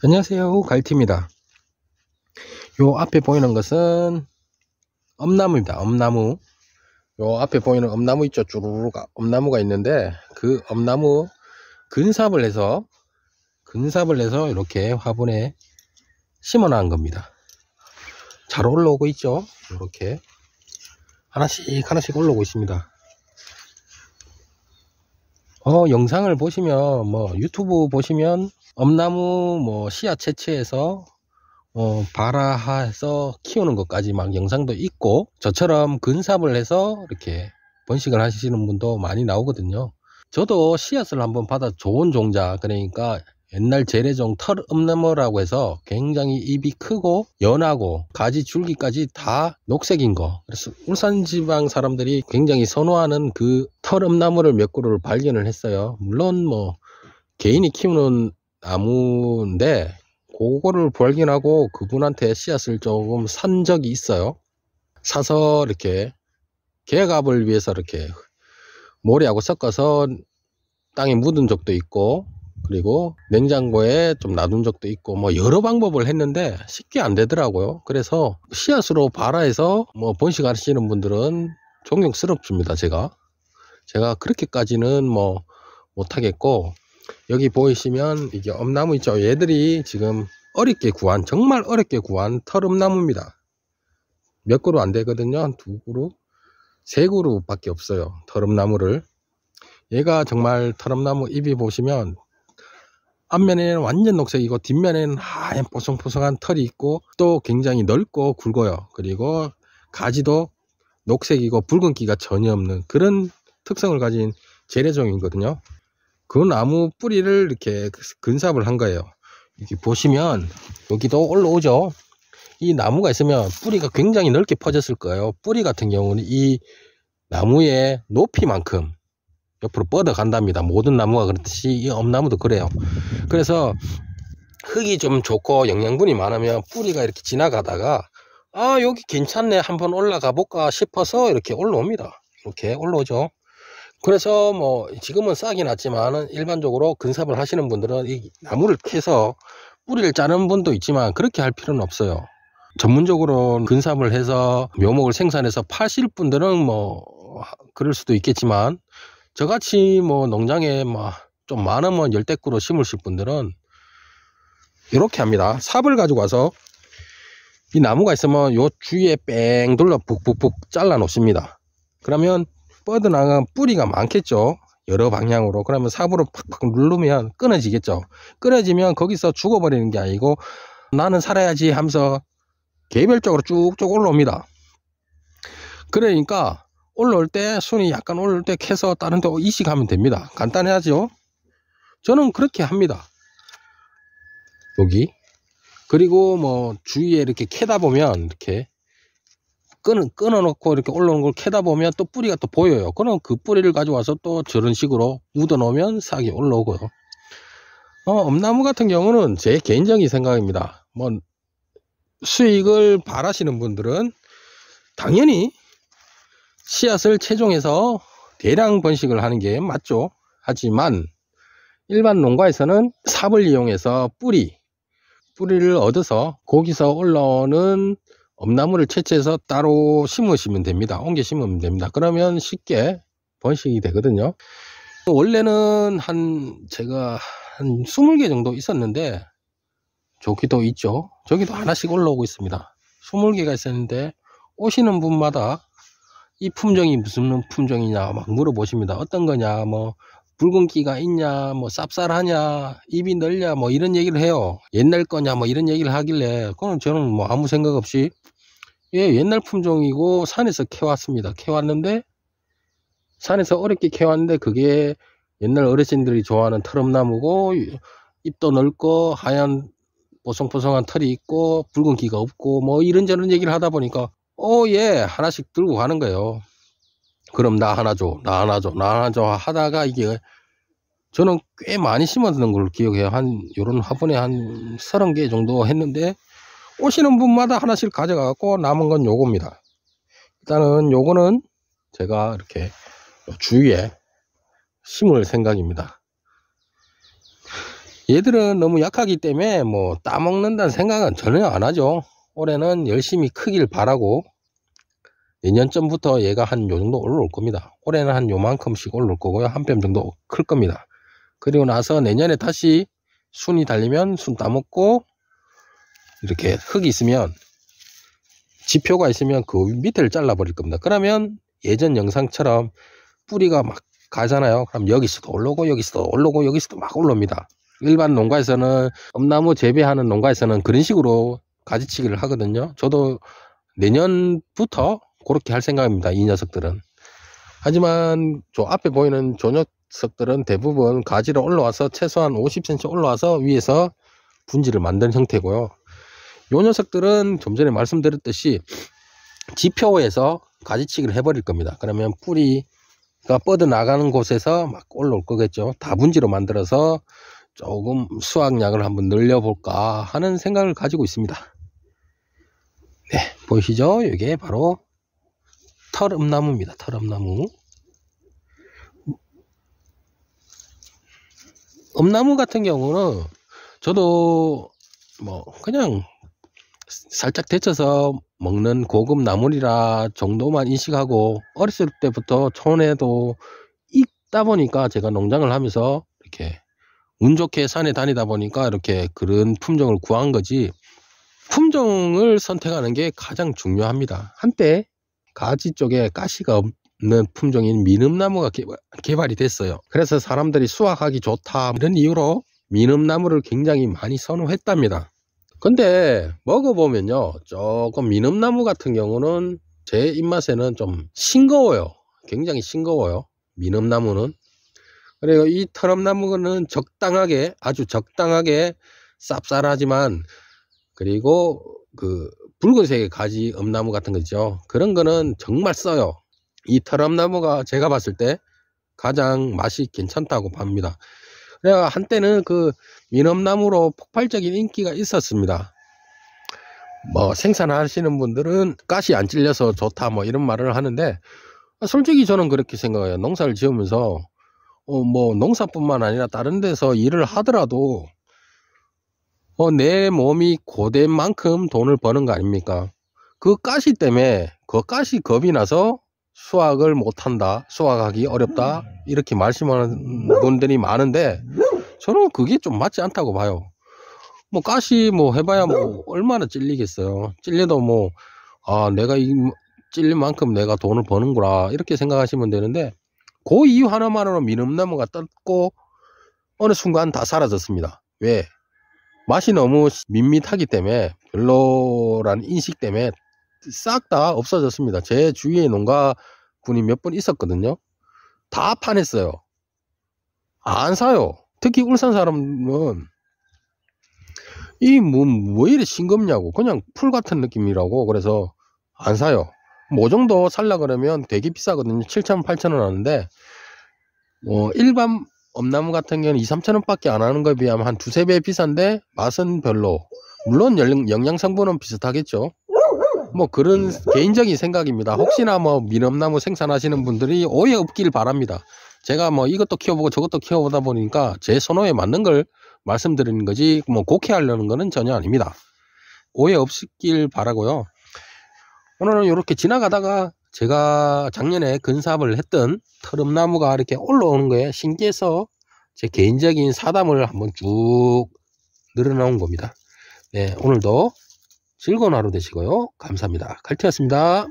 안녕하세요, 갈티입니다. 요 앞에 보이는 것은 엄나무입니다. 엄나무. 요 앞에 보이는 엄나무 있죠? 쭈루루가 엄나무가 있는데, 그 엄나무 근삽을 해서 이렇게 화분에 심어 놓은 겁니다. 잘 올라오고 있죠? 이렇게 하나씩 올라오고 있습니다. 영상을 보시면, 유튜브 보시면 엄나무 씨앗 채취해서 발화해서 키우는 것까지 막 영상도 있고, 저처럼 근삽을 해서 이렇게 번식을 하시는 분도 많이 나오거든요. 저도 씨앗을 한번 받아 좋은 종자, 그러니까 옛날 재래종 털엄나무라고 해서 굉장히 잎이 크고 연하고 가지 줄기까지 다 녹색인 거, 그래서 울산지방 사람들이 굉장히 선호하는 그 털엄나무를 몇 그루를 발견을 했어요. 물론 개인이 키우는 나무인데 그거를 발견하고 그분한테 씨앗을 조금 산 적이 있어요. 사서 이렇게 개갑을 위해서 이렇게 모래하고 섞어서 땅에 묻은 적도 있고, 그리고 냉장고에 좀 놔둔 적도 있고, 여러 방법을 했는데 쉽게 안 되더라고요. 그래서 씨앗으로 발화해서 번식하시는 분들은 존경스럽습니다. 제가 그렇게까지는 못하겠고, 여기 보이시면 이게 엄나무 있죠? 얘들이 지금 정말 어렵게 구한 털엄나무입니다. 몇 그루 안 되거든요. 2그루, 3그루 밖에 없어요. 털엄나무를. 얘가 정말 털엄나무 잎이 보시면 앞면에는 완전 녹색이고 뒷면에는 하얀 뽀송뽀송한 털이 있고, 또 굉장히 넓고 굵어요. 그리고 가지도 녹색이고 붉은기가 전혀 없는 그런 특성을 가진 재래종이거든요. 그 나무 뿌리를 이렇게 근삽을 한 거예요. 이렇게 보시면 여기도 올라오죠. 이 나무가 있으면 뿌리가 굉장히 넓게 퍼졌을 거예요. 뿌리 같은 경우는 이 나무의 높이만큼 옆으로 뻗어 간답니다. 모든 나무가 그렇듯이 이 엄나무도 그래요. 그래서 흙이 좀 좋고 영양분이 많으면 뿌리가 이렇게 지나가다가 여기 괜찮네, 한번 올라가 볼까 싶어서 이렇게 올라옵니다. 이렇게 올라오죠. 그래서 지금은 싹이 났지만 일반적으로 근삽을 하시는 분들은 이 나무를 캐서 뿌리를 짜는 분도 있지만 그렇게 할 필요는 없어요. 전문적으로 근삽을 해서 묘목을 생산해서 파실 분들은 그럴 수도 있겠지만, 저같이 농장에 좀 많으면 10그루 심으실 분들은 이렇게 합니다. 삽을 가지고 와서 이 나무가 있으면 요 주위에 뺑 둘러 북북북 잘라 놓습니다. 그러면 뻗어나간 뿌리가 많겠죠, 여러 방향으로. 그러면 삽으로 팍팍 누르면 끊어지겠죠. 끊어지면 거기서 죽어버리는 게 아니고 나는 살아야지 하면서 개별적으로 쭉쭉 올라옵니다. 그러니까 올라올 때, 순이 약간 올라올 때 캐서 다른 데 이식하면 됩니다. 간단하죠. 저는 그렇게 합니다. 여기. 그리고 주위에 이렇게 캐다 보면 이렇게 끊어놓고 이렇게 올라오는 걸 캐다 보면 또 뿌리가 또 보여요. 그럼 그 뿌리를 가져와서 또 저런 식으로 묻어 놓으면 싹이 올라오고요. 엄나무 같은 경우는 제 개인적인 생각입니다. 수익을 바라시는 분들은 당연히 씨앗을 채종해서 대량 번식을 하는 게 맞죠. 하지만 일반 농가에서는 삽을 이용해서 뿌리를 얻어서 거기서 올라오는 엄나무를 채취해서 따로 심으시면 됩니다. 옮겨 심으면 됩니다. 그러면 쉽게 번식이 되거든요. 원래는 제가 한 20개 정도 있었는데, 저기도 있죠. 저기도 하나씩 올라오고 있습니다. 20개가 있었는데 오시는 분마다 이 품종이 무슨 품종이냐 막 물어보십니다. 어떤 거냐, 붉은기가 있냐, 쌉쌀하냐, 입이 넓냐, 이런 얘기를 해요. 옛날 거냐, 이런 얘기를 하길래, 그건 저는 아무 생각 없이, 옛날 품종이고 산에서 캐왔습니다. 캐왔는데, 산에서 어렵게 캐왔는데 그게 옛날 어르신들이 좋아하는 털엄나무고, 잎도 넓고 하얀 보송보송한 털이 있고 붉은기가 없고 이런저런 얘기를 하다 보니까 하나씩 들고 가는 거예요. 그럼 나 하나 줘 하다가 이게 저는 꽤 많이 심어두는 걸 기억해요. 요런 화분에 한 30개 정도 했는데, 오시는 분마다 하나씩 가져가고 남은 건 요겁니다. 일단은 요거는 제가 이렇게 주위에 심을 생각입니다. 얘들은 너무 약하기 때문에 뭐 따먹는다는 생각은 전혀 안 하죠. 올해는 열심히 크길 바라고, 내년쯤부터 얘가 한 요 정도 올라올 겁니다. 올해는 한 요만큼씩 올라올 거고요. 한 뼘 정도 클 겁니다. 그리고 나서 내년에 다시 순이 달리면 순 따먹고, 이렇게 흙이 있으면, 지표가 있으면 그 밑을 잘라 버릴 겁니다. 그러면 예전 영상처럼 뿌리가 막 가잖아요. 그럼 여기서도 올라오고 여기서도 올라오고 여기서도 막 올라옵니다. 일반 농가에서는, 엄나무 재배하는 농가에서는 그런 식으로 가지치기를 하거든요. 저도 내년부터 그렇게 할 생각입니다. 이 녀석들은. 하지만 저 앞에 보이는 저 녀석들은 대부분 가지로 올라와서 최소한 50cm 올라와서 위에서 분지를 만드는 형태고요. 요 녀석들은 좀 전에 말씀드렸듯이 지표에서 가지치기를 해버릴 겁니다. 그러면 뿌리가 뻗어나가는 곳에서 막 올라올 거겠죠. 다분지로 만들어서 조금 수확량을 한번 늘려볼까 하는 생각을 가지고 있습니다. 네, 보이시죠? 이게 바로 털음나무입니다. 털음나무. 음나무 같은 경우는 저도 뭐 그냥 살짝 데쳐서 먹는 고급 나물이라 정도만 인식하고, 어렸을 때부터 촌에도 있다 보니까 제가 농장을 하면서 이렇게 운 좋게 산에 다니다 보니까 이렇게 그런 품종을 구한 거지, 품종을 선택하는 게 가장 중요합니다. 한때 가지 쪽에 가시가 없는 품종인 미음나무가 개발이 됐어요. 그래서 사람들이 수확하기 좋다 이런 이유로 미음나무를 굉장히 많이 선호했답니다. 근데 먹어보면요, 조금 미음나무 같은 경우는 제 입맛에는 좀 싱거워요. 굉장히 싱거워요, 미음나무는. 그리고 이 털음나무는 적당하게, 아주 적당하게 쌉쌀하지만, 그리고 그 붉은색의 가지 음나무 같은 거 있죠, 그런 거는 정말 써요. 이 털음나무가 제가 봤을 때 가장 맛이 괜찮다고 봅니다. 그래가 한때는 그 미음나무로 폭발적인 인기가 있었습니다. 뭐 생산하시는 분들은 가시 안 찔려서 좋다 뭐 이런 말을 하는데, 솔직히 저는 그렇게 생각해요. 농사를 지으면서 뭐 농사뿐만 아니라 다른 데서 일을 하더라도 내 몸이 고된 만큼 돈을 버는 거 아닙니까? 그 가시 때문에, 그 가시 겁이 나서 수확을 못한다, 수확하기 어렵다 이렇게 말씀하는 분들이 많은데, 저는 그게 좀 맞지 않다고 봐요. 뭐 가시 뭐 해봐야 뭐 얼마나 찔리겠어요. 찔려도 뭐 내가 이 찔린 만큼 내가 돈을 버는구나 이렇게 생각하시면 되는데, 그 이유 하나만으로 미음나무가 떴고 어느 순간 다 사라졌습니다. 왜? 맛이 너무 밋밋하기 때문에, 별로라는 인식 때문에 싹 다 없어졌습니다. 제 주위에 농가분이 몇 분 있었거든요. 다 파냈어요. 안 사요. 특히 울산 사람은 뭐 이래 싱겁냐고, 그냥 풀 같은 느낌이라고, 그래서 안 사요. 뭐 정도 살라 그러면 되게 비싸거든요. 7,000원, 8,000원 하는데, 일반 엄나무 같은 경우는 2, 3,000원 밖에 안 하는 거에 비하면 한 두세 배 비싼데 맛은 별로. 물론 영양 성분은 비슷하겠죠. 뭐 그런 개인적인 생각입니다. 혹시나 뭐 미음나무 생산하시는 분들이 오해 없길 바랍니다. 제가 뭐 이것도 키워보고 저것도 키워보다 보니까 제 선호에 맞는 걸 말씀드리는 거지, 뭐 곡해하려는 거는 전혀 아닙니다. 오해 없길 바라고요. 오늘은 이렇게 지나가다가 제가 작년에 근삽을 했던 털음나무가 이렇게 올라오는 거에 신기해서 제 개인적인 사담을 한번 쭉 늘어놓은 겁니다. 네, 오늘도 즐거운 하루 되시고요. 감사합니다. 칼티였습니다.